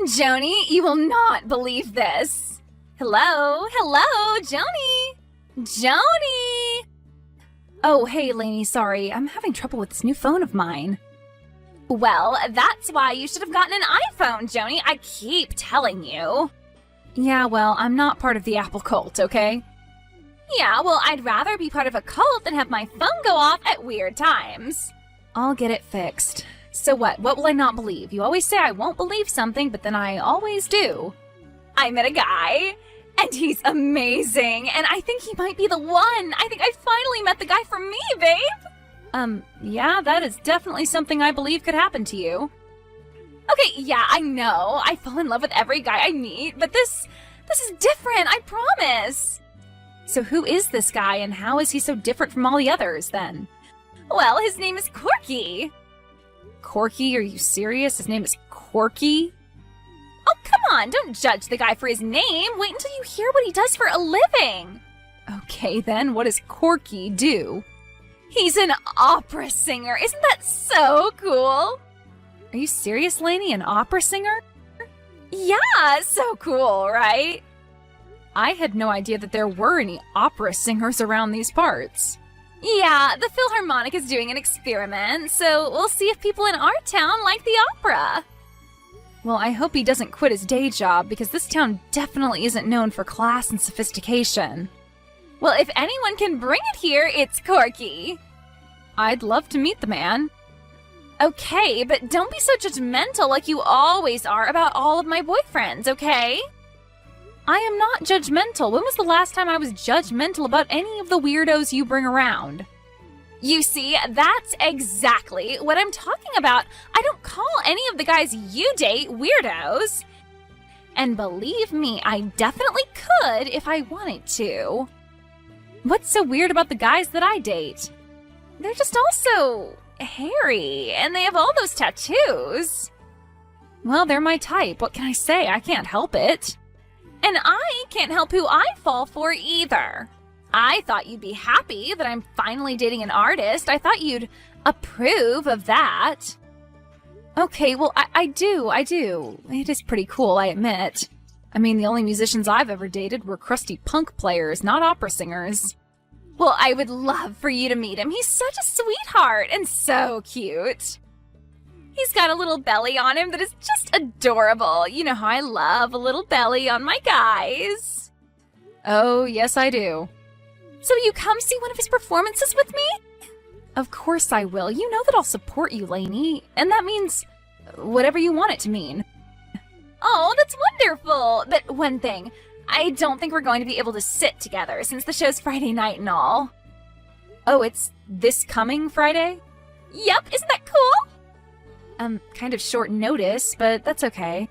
Joni, you will not believe this. Hello, Joni. Joni! Oh, hey, Lainey, sorry. I'm having trouble with this new phone of mine. Well, that's why you should have gotten an iPhone, Joni. I keep telling you. Yeah, well, I'm not part of the Apple cult, okay? Yeah, well, I'd rather be part of a cult than have my phone go off at weird times. I'll get it fixed. So what? What will I not believe? You always say I won't believe something, but then I always do. I met a guy, and he's amazing, and I think he might be the one. I think I finally met the guy for me, babe. Yeah, that is definitely something I believe could happen to you. Okay, yeah, I know. I fall in love with every guy I meet, but this is different, I promise. So who is this guy, and how is he so different from all the others, then? Well, his name is Corky. Corky? Are you serious? His name is Corky? Oh, come on, don't judge the guy for his name. Wait until you hear what he does for a living. Okay, then, what does Corky do? He's an opera singer. Isn't that so cool? Are you serious, Lainey? An opera singer? Yeah, so cool, right? I had no idea that there were any opera singers around these parts. Yeah, the Philharmonic is doing an experiment, so we'll see if people in our town like the opera. Well, I hope he doesn't quit his day job, because this town definitely isn't known for class and sophistication. Well, if anyone can bring it here, it's Corky. I'd love to meet the man. Okay, but don't be so judgmental like you always are about all of my boyfriends, okay? I am not judgmental. When was the last time I was judgmental about any of the weirdos you bring around? You see, that's exactly what I'm talking about. I don't call any of the guys you date weirdos. And believe me, I definitely could if I wanted to. What's so weird about the guys that I date? They're just all so hairy, and they have all those tattoos. Well, they're my type. What can I say? I can't help it. And I can't help who I fall for either. I thought you'd be happy that I'm finally dating an artist. I thought you'd approve of that. Okay, well, I do. It is pretty cool, I admit. I mean, the only musicians I've ever dated were crusty punk players, not opera singers. Well, I would love for you to meet him. He's such a sweetheart and so cute. He's got a little belly on him that is just adorable. You know how I love a little belly on my guys. Oh, yes, I do. So you come see one of his performances with me? Of course I will. You know that I'll support you, Lainey. And that means whatever you want it to mean. Oh, that's wonderful. But one thing, I don't think we're going to be able to sit together since the show's Friday night and all. Oh, it's this coming Friday? Yep, isn't that cool? Kind of short notice, but that's okay.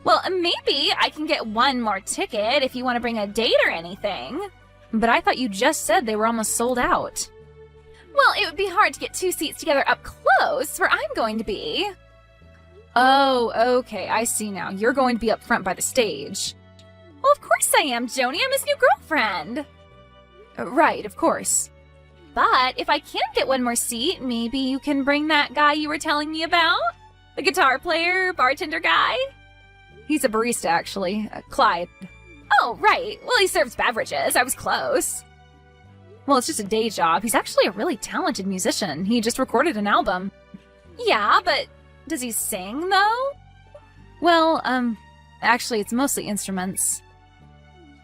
Well, maybe I can get one more ticket if you want to bring a date or anything. But I thought you just said they were almost sold out. Well, it would be hard to get 2 seats together up close where I'm going to be. Oh, okay, I see now. You're going to be up front by the stage. Well, of course I am, Joni. I'm his new girlfriend. Right, of course. But if I can't get one more seat, maybe you can bring that guy you were telling me about? The guitar player, bartender guy? He's a barista, actually. Clyde. Oh, right. Well, he serves beverages. I was close. Well, it's just a day job. He's actually a really talented musician. He just recorded an album. Yeah, but does he sing, though? Well, actually, it's mostly instruments.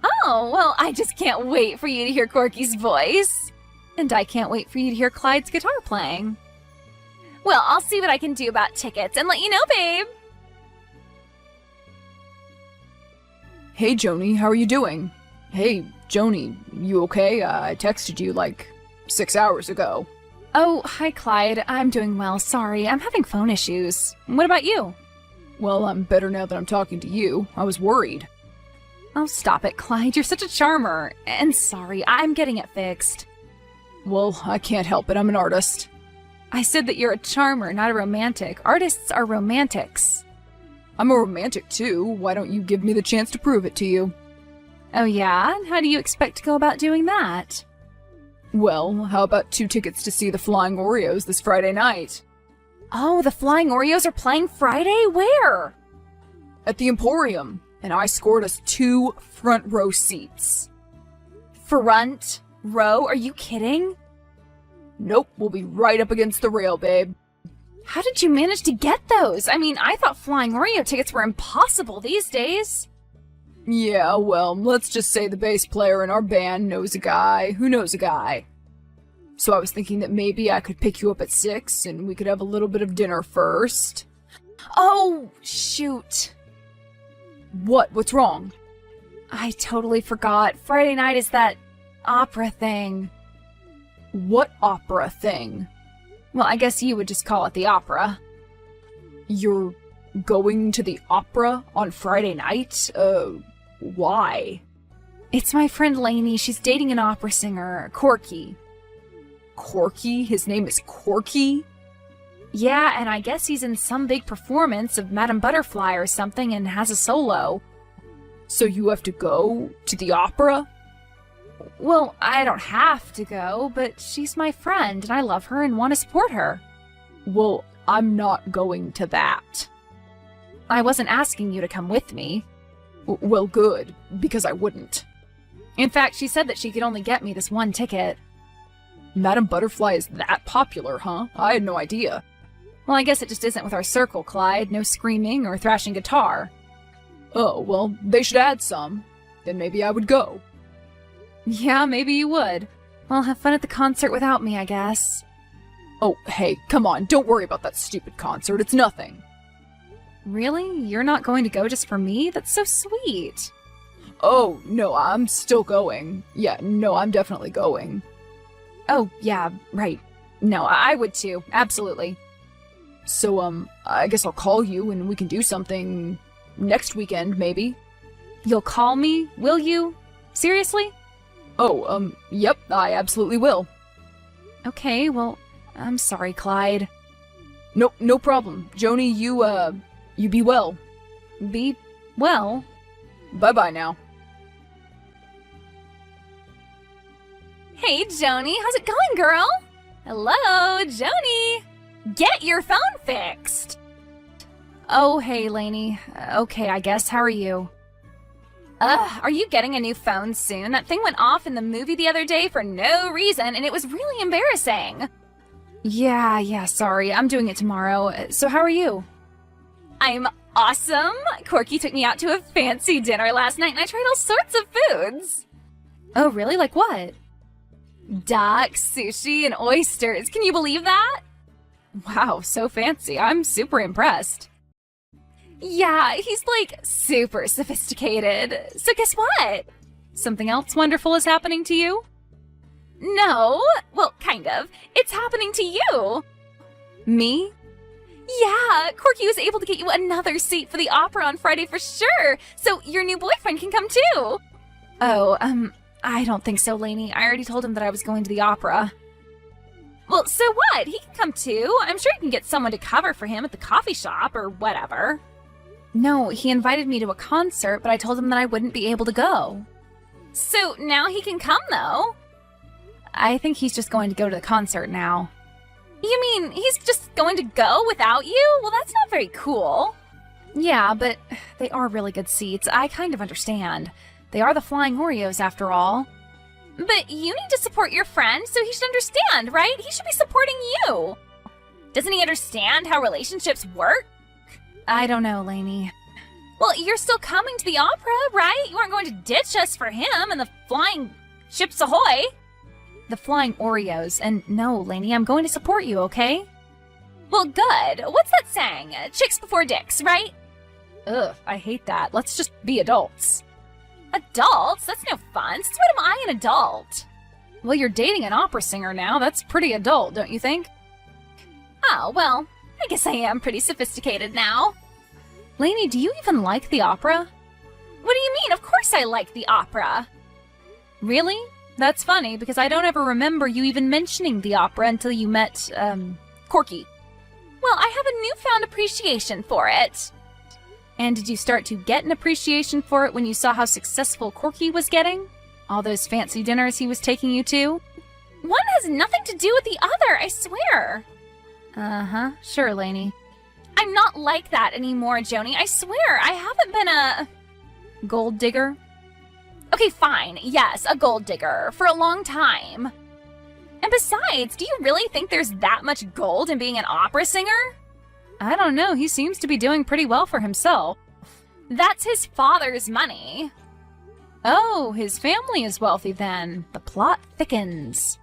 Oh, well, I just can't wait for you to hear Corky's voice. And I can't wait for you to hear Clyde's guitar playing. Well, I'll see what I can do about tickets and let you know, babe. Hey, Joni, how are you doing? Hey, Joni, you okay? I texted you like 6 hours ago. Oh, hi, Clyde. I'm doing well. Sorry, I'm having phone issues. What about you? Well, I'm better now that I'm talking to you. I was worried. Oh, stop it, Clyde. You're such a charmer. And sorry, I'm getting it fixed. Well, I can't help it. I'm an artist. I said that you're a charmer, not a romantic. Artists are romantics. I'm a romantic, too. Why don't you give me the chance to prove it to you? Oh, yeah? And how do you expect to go about doing that? Well, how about 2 tickets to see the Flying Oreos this Friday night? Oh, the Flying Oreos are playing Friday? Where? At the Emporium, and I scored us 2 front row seats. Front row? Are you kidding? Nope, we'll be right up against the rail, babe. How did you manage to get those? I mean, I thought flying Oreo tickets were impossible these days. Yeah, well, let's just say the bass player in our band knows a guy who knows a guy. So I was thinking that maybe I could pick you up at 6 and we could have a little bit of dinner first. Oh, shoot. What? What's wrong? I totally forgot. Friday night is that opera thing. What opera thing? Well, I guess you would just call it the opera. You're going to the opera on Friday night? Why? It's my friend Lainey. She's dating an opera singer, Corky. Corky? His name is Corky? Yeah, and I guess he's in some big performance of Madame Butterfly or something and has a solo. So you have to go to the opera? Well, I don't have to go, but she's my friend and I love her and want to support her. Well, I'm not going to that. I wasn't asking you to come with me. Well, good, because I wouldn't. In fact, she said that she could only get me this one ticket. Madame Butterfly is that popular, huh? I had no idea. Well, I guess it just isn't with our circle, Clyde. No screaming or thrashing guitar. Oh, well, they should add some. Then maybe I would go. Yeah, maybe you would. Well, have fun at the concert without me, I guess. Oh, hey, come on, don't worry about that stupid concert. It's nothing. Really? You're not going to go just for me? That's so sweet. Oh, no, I'm still going. Yeah, no, I'm definitely going. Oh, yeah, right. No, I would too. Absolutely. So, I guess I'll call you and we can do something next weekend, maybe. You'll call me, will you? Seriously? Oh, yep, I absolutely will. Okay, well, I'm sorry, Clyde. No problem. Joni, you be well. Be well? Bye-bye now. Hey, Joni, how's it going, girl? Hello, Joni. Get your phone fixed. Oh, hey, Lainey. Okay, I guess. How are you? Are you getting a new phone soon? That thing went off in the movie the other day for no reason, and it was really embarrassing. Yeah, sorry. I'm doing it tomorrow. So how are you? I'm awesome. Corky took me out to a fancy dinner last night, and I tried all sorts of foods. Oh, really? Like what? Duck, sushi, and oysters. Can you believe that? Wow, so fancy. I'm super impressed. Yeah, he's like super sophisticated. So guess what? Something else wonderful is happening to you? No, well, kind of. It's happening to you. Me? Yeah, Corky was able to get you another seat for the opera on Friday for sure. So your new boyfriend can come too. Oh, I don't think so, Lainey. I already told him that I was going to the opera. Well, so what? He can come too. I'm sure you can get someone to cover for him at the coffee shop or whatever. No, he invited me to a concert, but I told him that I wouldn't be able to go. So now he can come, though. I think he's just going to go to the concert now. You mean he's just going to go without you? Well, that's not very cool. Yeah, but they are really good seats. I kind of understand. They are the Flying Oreos, after all. But you need to support your friend, so he should understand, right? He should be supporting you. Doesn't he understand how relationships work? I don't know, Lainey. Well, you're still coming to the opera, right? You aren't going to ditch us for him and the Flying Ships Ahoy. The Flying Oreos. And no, Lainey, I'm going to support you, okay? Well, good. What's that saying? Chicks before dicks, right? Ugh, I hate that. Let's just be adults. Adults? That's no fun. Since when am I an adult? Well, you're dating an opera singer now. That's pretty adult, don't you think? Oh, well, I guess I am pretty sophisticated now. Lainey, do you even like the opera? What do you mean? Of course I like the opera. Really? That's funny, because I don't ever remember you even mentioning the opera until you met, Corky. Well, I have a newfound appreciation for it. And did you start to get an appreciation for it when you saw how successful Corky was getting? All those fancy dinners he was taking you to? One has nothing to do with the other, I swear. Uh-huh, sure, Lainey. I'm not like that anymore, Joni. I swear, I haven't been a... Gold digger? Okay, fine. Yes, a gold digger. For a long time. And besides, do you really think there's that much gold in being an opera singer? I don't know. He seems to be doing pretty well for himself. That's his father's money. Oh, his family is wealthy then. The plot thickens.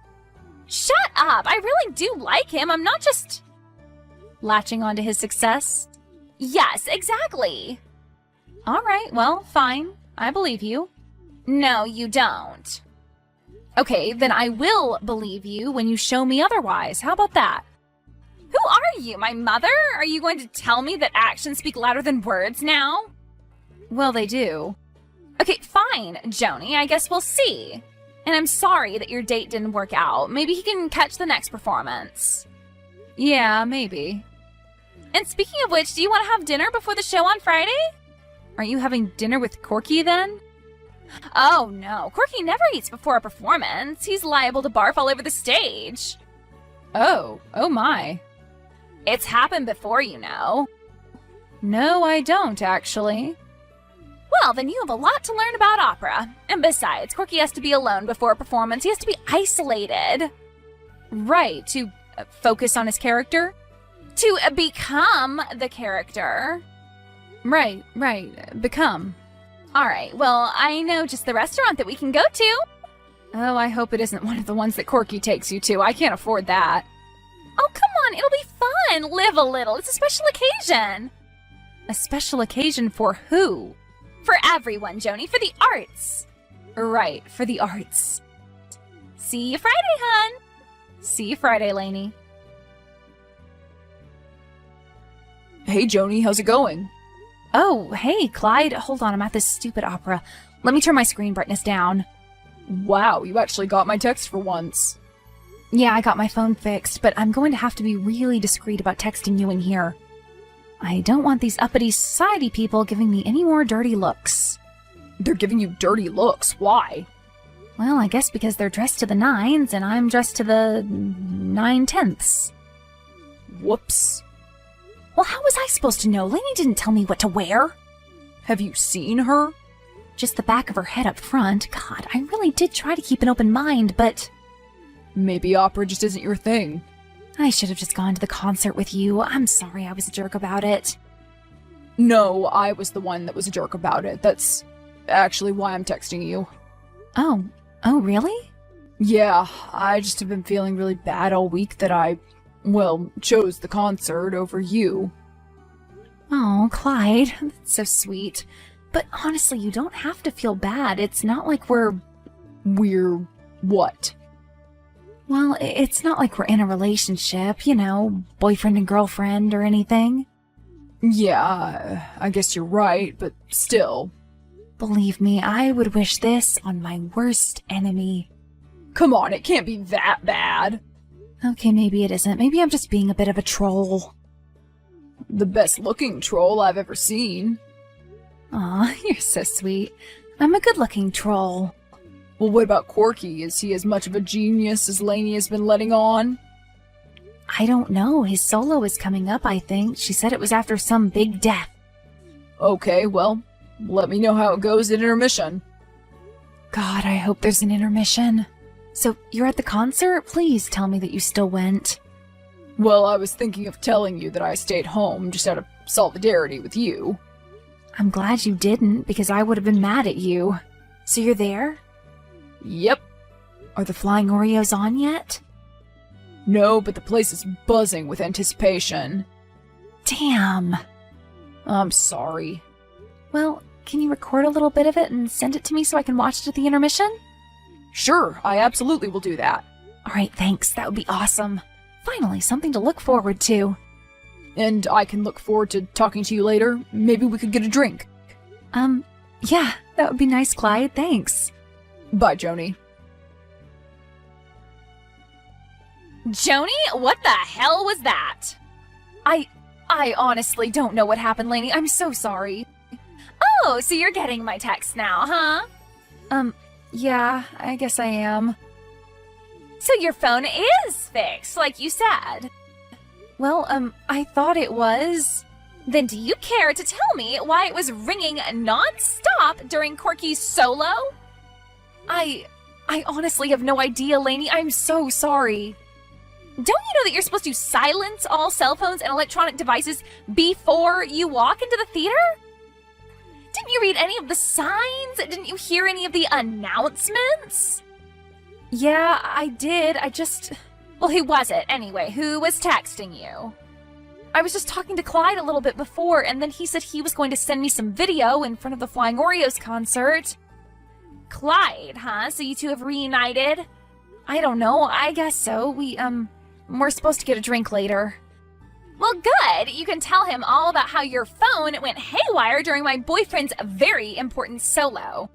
Shut up! I really do like him. I'm not just... latching onto his success? Yes, exactly. All right, well, fine. I believe you. No, you don't. Okay, then I will believe you when you show me otherwise. How about that? Who are you, my mother? Are you going to tell me that actions speak louder than words now? Well, they do. Okay, fine, Joni. I guess we'll see. And I'm sorry that your date didn't work out. Maybe he can catch the next performance. Yeah, maybe. And speaking of which, do you want to have dinner before the show on Friday? Aren't you having dinner with Corky then? Oh no, Corky never eats before a performance. He's liable to barf all over the stage. Oh my. It's happened before, you know. No, I don't, actually. Well, then you have a lot to learn about opera. And besides, Corky has to be alone before a performance. He has to be isolated. Right, to focus on his character? To become the character. Right, become. All right, well, I know just the restaurant that we can go to. Oh, I hope it isn't one of the ones that Corky takes you to. I can't afford that. Oh, come on, it'll be fun. Live a little. It's a special occasion. A special occasion for who? For everyone, Joni, for the arts. Right, for the arts. See you Friday, hun. See you Friday, Lainey. Hey, Joni, how's it going? Oh, hey, Clyde. Hold on, I'm at this stupid opera. Let me turn my screen brightness down. Wow, you actually got my text for once. Yeah, I got my phone fixed, but I'm going to have to be really discreet about texting you in here. I don't want these uppity society people giving me any more dirty looks. They're giving you dirty looks. Why? Well, I guess because they're dressed to the nines and I'm dressed to the 9/10ths. Whoops. Well, how was I supposed to know? Lainey didn't tell me what to wear. Have you seen her? Just the back of her head up front. God, I really did try to keep an open mind, but... Maybe opera just isn't your thing. I should have just gone to the concert with you. I'm sorry I was a jerk about it. No, I was the one that was a jerk about it. That's actually why I'm texting you. Oh, really? Yeah, I just have been feeling really bad all week that I, chose the concert over you. Oh, Clyde, that's so sweet. But honestly, you don't have to feel bad. It's not like we're what? Well, it's not like we're in a relationship, you know, boyfriend and girlfriend or anything. Yeah, I guess you're right, but still. Believe me, I would wish this on my worst enemy. Come on, it can't be that bad. Okay, maybe it isn't. Maybe I'm just being a bit of a troll. The best looking troll I've ever seen. Aw, you're so sweet. I'm a good-looking troll. Well, what about Corky? Is he as much of a genius as Lainey has been letting on? I don't know. His solo is coming up, I think. She said it was after some big death. Okay, well, let me know how it goes at intermission. God, I hope there's an intermission. So, you're at the concert? Please tell me that you still went. Well, I was thinking of telling you that I stayed home just out of solidarity with you. I'm glad you didn't, because I would have been mad at you. So you're there? Yep. Are the flying Oreos on yet? No, but the place is buzzing with anticipation. Damn. I'm sorry. Well, can you record a little bit of it and send it to me so I can watch it at the intermission? Sure, I absolutely will do that. Alright, thanks. That would be awesome. Finally, something to look forward to. And I can look forward to talking to you later. Maybe we could get a drink. Yeah, that would be nice, Clyde. Thanks. Bye, Joni. Joni, what the hell was that? I honestly don't know what happened, Lainey. I'm so sorry. Oh, so you're getting my text now, huh? Yeah, I guess I am. So your phone is fixed, like you said. Well, I thought it was. Then do you care to tell me why it was ringing non-stop during Corky's solo? I honestly have no idea, Lainey. I'm so sorry. Don't you know that you're supposed to silence all cell phones and electronic devices before you walk into the theater? Didn't you read any of the signs? Didn't you hear any of the announcements? Yeah, I did. Well, who was it anyway? Who was texting you? I was just talking to Clyde a little bit before, and then he said he was going to send me some video in front of the Flying Oreos concert. Clyde, huh? So you two have reunited? I don't know. I guess so. We're supposed to get a drink later. Well, good. You can tell him all about how your phone went haywire during my boyfriend's very important solo.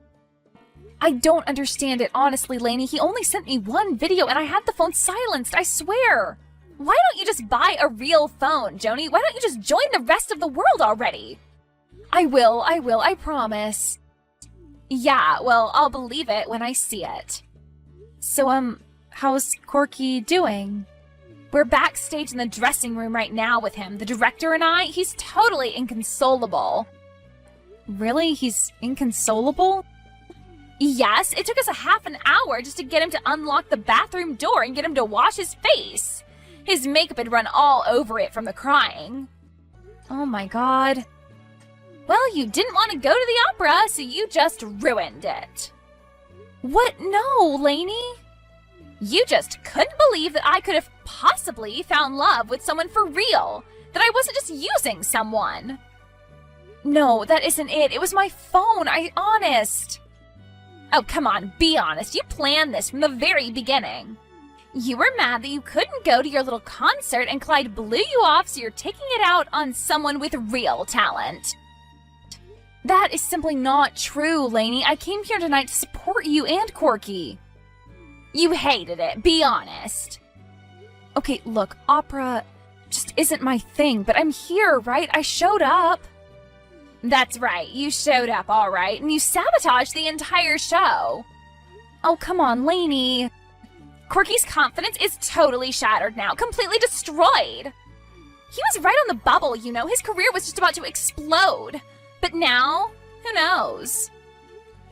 I don't understand it, honestly, Lainey. He only sent me one video and I had the phone silenced, I swear. Why don't you just buy a real phone, Joni? Why don't you just join the rest of the world already? I will, I promise. Yeah, well, I'll believe it when I see it. So, how's Corky doing? We're backstage in the dressing room right now with him. The director and I, he's totally inconsolable. Really? He's inconsolable? Yes, it took us a half an hour just to get him to unlock the bathroom door and get him to wash his face. His makeup had run all over it from the crying. Oh my god. Well, you didn't want to go to the opera, so you just ruined it. What? No, Lainey. You just couldn't believe that I could have possibly found love with someone for real. That I wasn't just using someone. No, that isn't it. It was my phone. Honest. Oh, come on, be honest. You planned this from the very beginning. You were mad that you couldn't go to your little concert and Clyde blew you off, so you're taking it out on someone with real talent. That is simply not true, Lainey. I came here tonight to support you and Corky. You hated it, be honest. Okay, look, opera just isn't my thing, but I'm here, right? I showed up. That's right, you showed up, all right, and you sabotaged the entire show. Oh, come on, Lainey. Corky's confidence is totally shattered now, completely destroyed. He was right on the bubble, you know. His career was just about to explode. But now, who knows?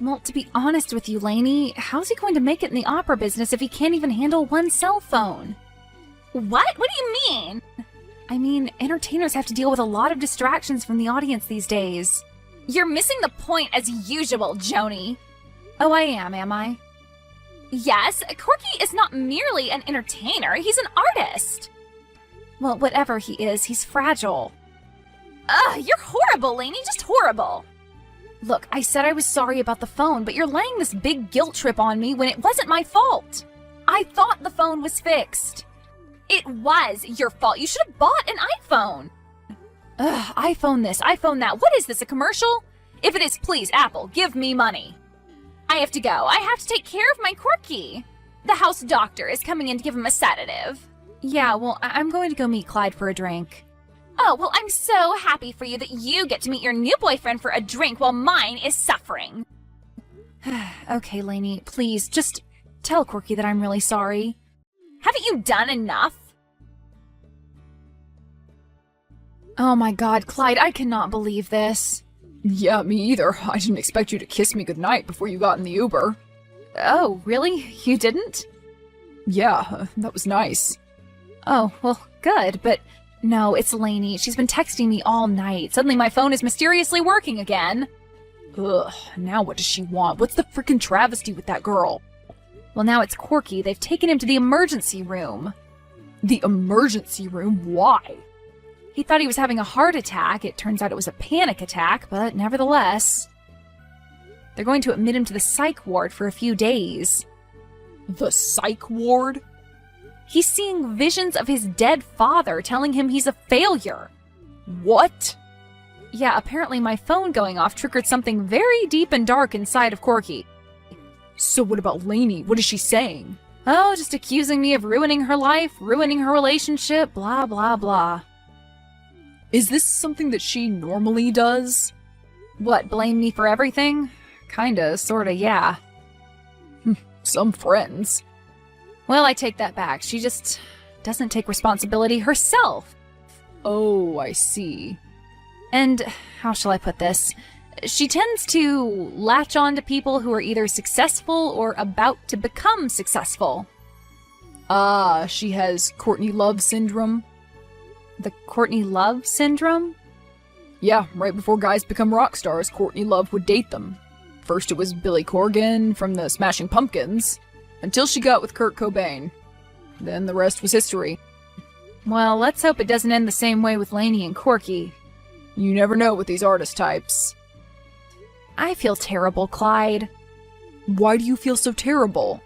Well, to be honest with you, Lainey, how's he going to make it in the opera business if he can't even handle one cell phone? What? What do you mean? I mean, entertainers have to deal with a lot of distractions from the audience these days. You're missing the point as usual, Joni. Oh, I am I? Yes, Corky is not merely an entertainer, he's an artist. Well, whatever he is, he's fragile. Ugh, you're horrible, Lainey, just horrible. Look, I said I was sorry about the phone, but you're laying this big guilt trip on me when it wasn't my fault. I thought the phone was fixed. It was your fault. You should have bought an iPhone. Ugh, iPhone this, iPhone that. What is this, a commercial? If it is, please, Apple, give me money. I have to go. I have to take care of my Corky. The house doctor is coming in to give him a sedative. Yeah, well, I'm going to go meet Clyde for a drink. Oh, well, I'm so happy for you that you get to meet your new boyfriend for a drink while mine is suffering. Okay, Lainey, please, just tell Corky that I'm really sorry. Haven't you done enough? Oh my god, Clyde, I cannot believe this. Yeah, me either. I didn't expect you to kiss me goodnight before you got in the Uber. Oh, really? You didn't? Yeah, that was nice. Oh, well, good, but no, it's Lainey. She's been texting me all night. Suddenly my phone is mysteriously working again. Ugh, now what does she want? What's the frickin' travesty with that girl? Well, now it's Corky. They've taken him to the emergency room. The emergency room? Why? He thought he was having a heart attack. It turns out it was a panic attack, but nevertheless. They're going to admit him to the psych ward for a few days. The psych ward? He's seeing visions of his dead father telling him he's a failure. What? Yeah, apparently my phone going off triggered something very deep and dark inside of Corky. So what about Lainey? What is she saying? Oh, just accusing me of ruining her life, ruining her relationship, blah, blah, blah. Is this something that she normally does? What, blame me for everything? Kinda, sorta, yeah. Some friends. Well, I take that back. She just doesn't take responsibility herself. Oh, I see. And how shall I put this? She tends to latch on to people who are either successful or about to become successful. Ah, she has Courtney Love syndrome. The Courtney Love syndrome? Yeah, right before guys become rock stars, Courtney Love would date them. First it was Billy Corgan from the Smashing Pumpkins, until she got with Kurt Cobain. Then the rest was history. Well, let's hope it doesn't end the same way with Lainey and Corky. You never know with these artist types. I feel terrible, Clyde. Why do you feel so terrible?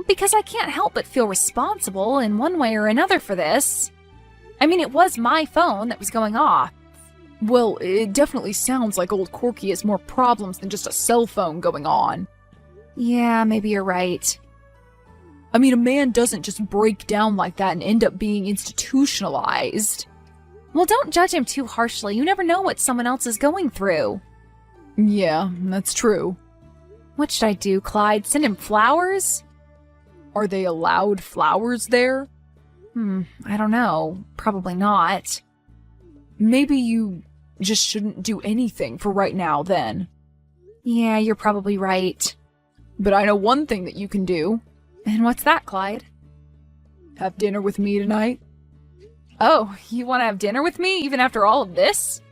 Because I can't help but feel responsible in one way or another for this. I mean, it was my phone that was going off. Well, it definitely sounds like old Corky has more problems than just a cell phone going on. Yeah, maybe you're right. I mean, a man doesn't just break down like that and end up being institutionalized. Well, don't judge him too harshly. You never know what someone else is going through. Yeah, that's true. What should I do, Clyde? Send him flowers? Are they allowed flowers there? I don't know. Probably not. Maybe you just shouldn't do anything for right now, then. Yeah, you're probably right. But I know one thing that you can do. And what's that, Clyde? Have dinner with me tonight? Oh, you want to have dinner with me even after all of this?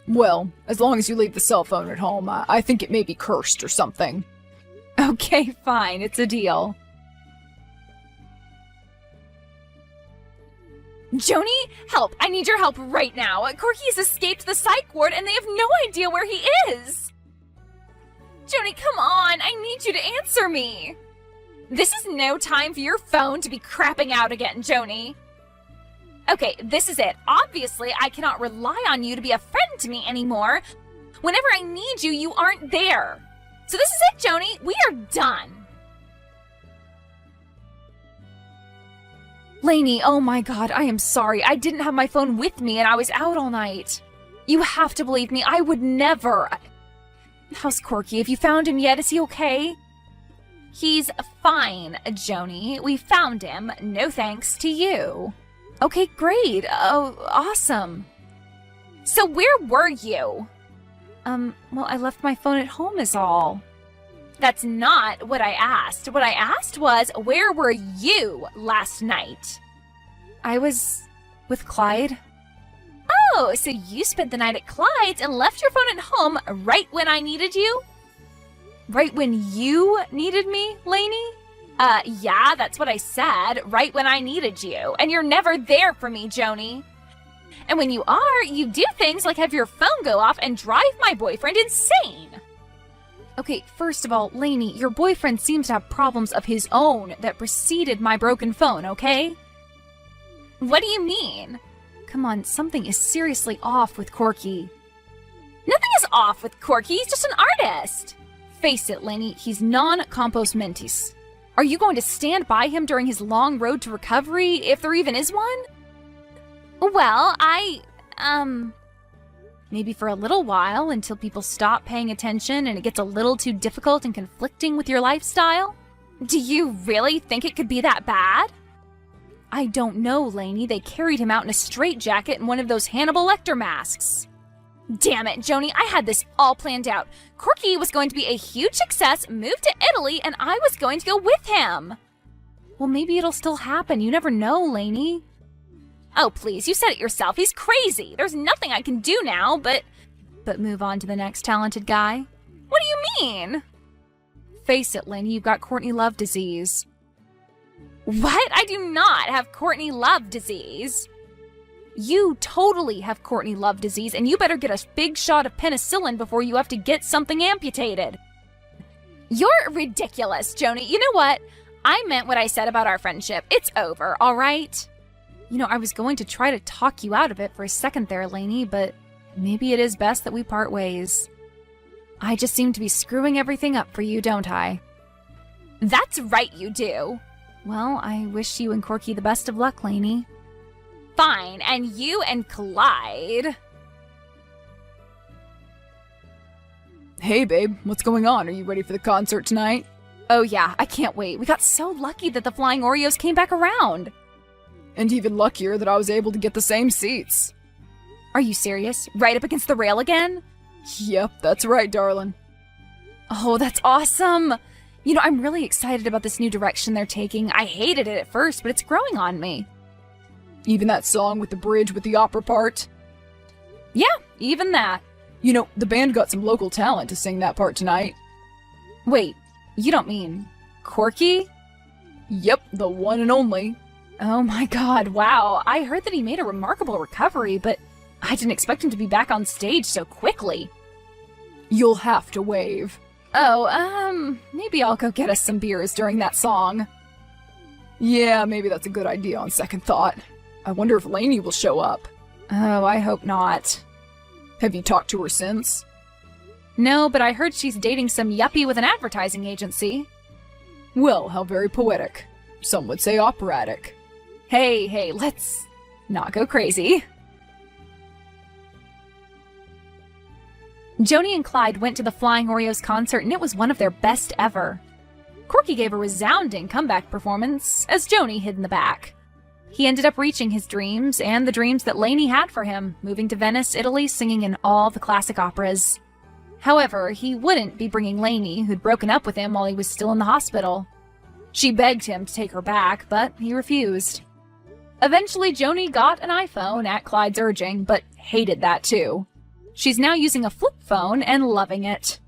Well, as long as you leave the cell phone at home, I think it may be cursed or something. Okay, fine. It's a deal. Joni, help! I need your help right now. Corky has escaped the psych ward and they have no idea where he is. Joni, come on! I need you to answer me! This is no time for your phone to be crapping out again, Joni. Okay, this is it. Obviously, I cannot rely on you to be a friend to me anymore. Whenever I need you, you aren't there. So this is it, Joni. We are done. Lainey, oh my god, I am sorry. I didn't have my phone with me and I was out all night. You have to believe me. I would never. How's Corky? Have you found him yet? Is he okay? He's fine, Joni. We found him. No thanks to you. Okay, great. Oh, awesome. So where were you? Well, I left my phone at home is all. That's not what I asked. What I asked was, where were you last night? I was with Clyde. Oh, so you spent the night at Clyde's and left your phone at home right when I needed you? Right when you needed me, Lainey? Yeah, that's what I said, right when I needed you. And you're never there for me, Joni. And when you are, you do things like have your phone go off and drive my boyfriend insane. Okay, first of all, Lainey, your boyfriend seems to have problems of his own that preceded my broken phone, okay? What do you mean? Come on, something is seriously off with Corky. Nothing is off with Corky, he's just an artist. Face it, Lainey, he's non-compos mentis. Are you going to stand by him during his long road to recovery, if there even is one? Well, maybe for a little while, until people stop paying attention and it gets a little too difficult and conflicting with your lifestyle? Do you really think it could be that bad? I don't know, Lainey. They carried him out in a straitjacket in one of those Hannibal Lecter masks. Damn it, Joni, I had this all planned out. Corky was going to be a huge success, move to Italy, and I was going to go with him. Well, maybe it'll still happen. You never know, Lainey. Oh, please, you said it yourself. He's crazy. There's nothing I can do now, but move on to the next talented guy. What do you mean? Face it, Lainey, you've got Courtney Love disease. What? I do not have Courtney Love disease. You totally have Courtney Love disease, and you better get a big shot of penicillin before you have to get something amputated. You're ridiculous, Joni. You know what? I meant what I said about our friendship. It's over, all right? You know, I was going to try to talk you out of it for a second there, Lainey, but maybe it is best that we part ways. I just seem to be screwing everything up for you, don't I? That's right, you do. Well, I wish you and Corky the best of luck, Lainey. Fine, and you and Clyde. Hey, babe, what's going on? Are you ready for the concert tonight? Oh yeah, I can't wait. We got so lucky that the Flying Oreos came back around. And even luckier that I was able to get the same seats. Are you serious? Right up against the rail again? Yep, that's right, darling. Oh, that's awesome! You know, I'm really excited about this new direction they're taking. I hated it at first, but it's growing on me. Even that song with the bridge with the opera part? Yeah, even that. You know, the band got some local talent to sing that part tonight. Wait, you don't mean Corky? Yep, the one and only. Oh my god, wow. I heard that he made a remarkable recovery, but I didn't expect him to be back on stage so quickly. You'll have to wave. Oh, maybe I'll go get us some beers during that song. Yeah, maybe that's a good idea on second thought. I wonder if Lainey will show up. Oh, I hope not. Have you talked to her since? No, but I heard she's dating some yuppie with an advertising agency. Well, how very poetic. Some would say operatic. Hey, let's not go crazy. Joni and Clyde went to the Flying Oreos concert, and it was one of their best ever. Corky gave a resounding comeback performance as Joni hid in the back. He ended up reaching his dreams and the dreams that Lainey had for him, moving to Venice, Italy, singing in all the classic operas. However, he wouldn't be bringing Lainey, who'd broken up with him while he was still in the hospital. She begged him to take her back, but he refused. Eventually, Joni got an iPhone at Clyde's urging, but hated that too. She's now using a flip phone and loving it.